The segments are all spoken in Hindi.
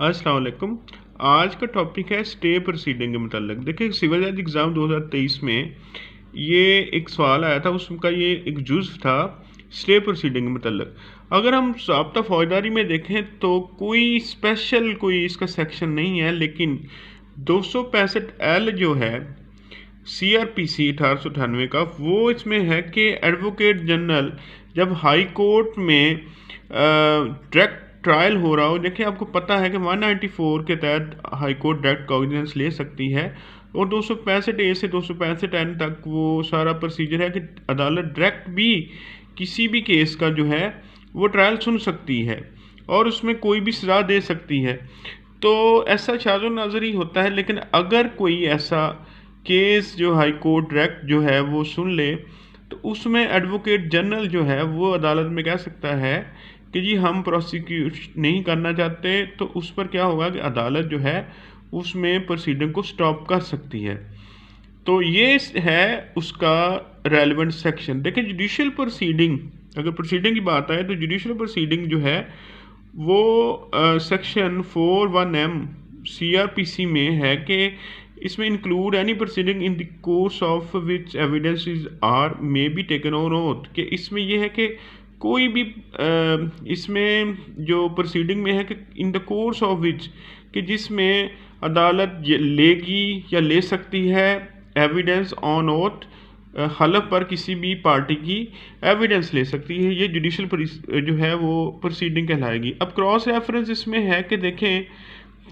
अस्सलाम वालेकुम। आज का टॉपिक है स्टे प्रोसीडिंग के मतलब। देखिए सिविल जज एग्ज़ाम 2023 में ये एक सवाल आया था, उसका ये एक जुज़ था स्टे प्रोसीडिंग के मतलब। अगर हम ज़ाब्ता फौजदारी में देखें तो कोई स्पेशल कोई इसका सेक्शन नहीं है, लेकिन 265 L जो है CRPC 1898 का, वो इसमें है कि एडवोकेट जनरल जब हाई कोर्ट में डायरेक्ट ट्रायल हो रहा हो, देखिए आपको पता है कि 194 के तहत हाई कोर्ट डायरेक्ट कॉग्निजेंस ले सकती है, और 265A से 265N तक वो सारा प्रोसीजर है कि अदालत डायरेक्ट भी किसी भी केस का जो है वो ट्रायल सुन सकती है और उसमें कोई भी सज़ा दे सकती है। तो ऐसा शाज़ो नाज़र ही होता है, लेकिन अगर कोई ऐसा केस जो हाई कोर्ट डायरेक्ट जो है वो सुन ले, तो उसमें एडवोकेट जनरल जो है वो अदालत में कह सकता है कि जी हम प्रोसिक्यूट नहीं करना चाहते, तो उस पर क्या होगा कि अदालत जो है उसमें प्रोसीडिंग को स्टॉप कर सकती है। तो ये है उसका रेलेवेंट सेक्शन। देखिए जुडिशियल प्रोसीडिंग, अगर प्रोसीडिंग की बात आए तो जुडिशियल प्रोसीडिंग जो है वो सेक्शन 41M CRPC में है कि इसमें include any proceeding in the course of which evidences are may be taken on oath, कि इसमें यह है कि कोई भी इसमें जो प्रोसीडिंग में है कि इन द कोर्स ऑफ विच, कि जिसमें अदालत लेगी या ले सकती है एविडेंस ऑन ओथ, हलफ पर किसी भी पार्टी की एविडेंस ले सकती है, ये जुडिशियल जो है वो प्रोसीडिंग कहलाएगी। अब क्रॉस रेफरेंस इसमें है कि देखें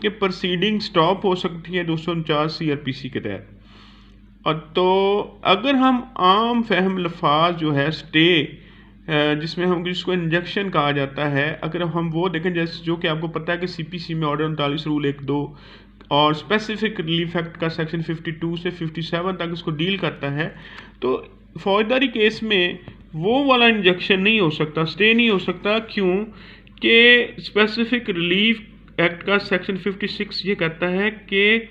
कि प्रोसीडिंग स्टॉप हो सकती है 249 CRPC के तहत। और तो अगर हम आम फहम लफाज जो है स्टे, जिसमें हम जिसको इंजेक्शन कहा जाता है, अगर हम वो देखें जैसे जो कि आपको पता है कि CPC में ऑर्डर 39 रूल 1-2 और स्पेसिफिक रिलीफ एक्ट का सेक्शन 52 से 57 तक इसको डील करता है, तो फौजदारी केस में वो वाला इंजेक्शन नहीं हो सकता, स्टे नहीं हो सकता। क्यों कि स्पेसिफिक रिलीफ एक्ट का सेक्शन 56 ये कहता है कि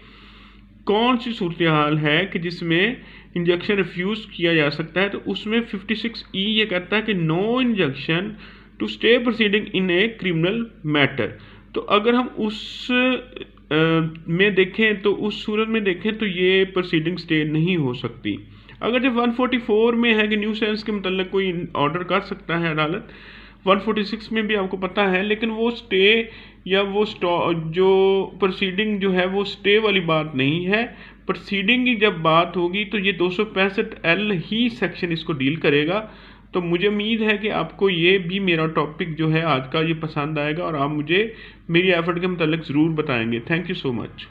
कौन सी सूरत हाल है कि जिसमें इंजेक्शन रिफ्यूज़ किया जा सकता है, तो उसमें 56E ये कहता है कि no injunction to stay proceeding in a criminal matter. तो अगर हम उस में देखें तो उस सूरत में देखें तो ये प्रोसीडिंग स्टे नहीं हो सकती। अगर जब 144 में है कि न्यू सेंस के मतलब कोई ऑर्डर कर सकता है अदालत, 146 में भी आपको पता है, लेकिन वो स्टे या वो जो प्रोसीडिंग जो है वो स्टे वाली बात नहीं है। प्रोसीडिंग की जब बात होगी तो ये 265L ही सेक्शन इसको डील करेगा। तो मुझे उम्मीद है कि आपको ये भी मेरा टॉपिक जो है आज का ये पसंद आएगा और आप मुझे मेरी एफर्ट के मतलब ज़रूर बताएंगे। Thank you so much.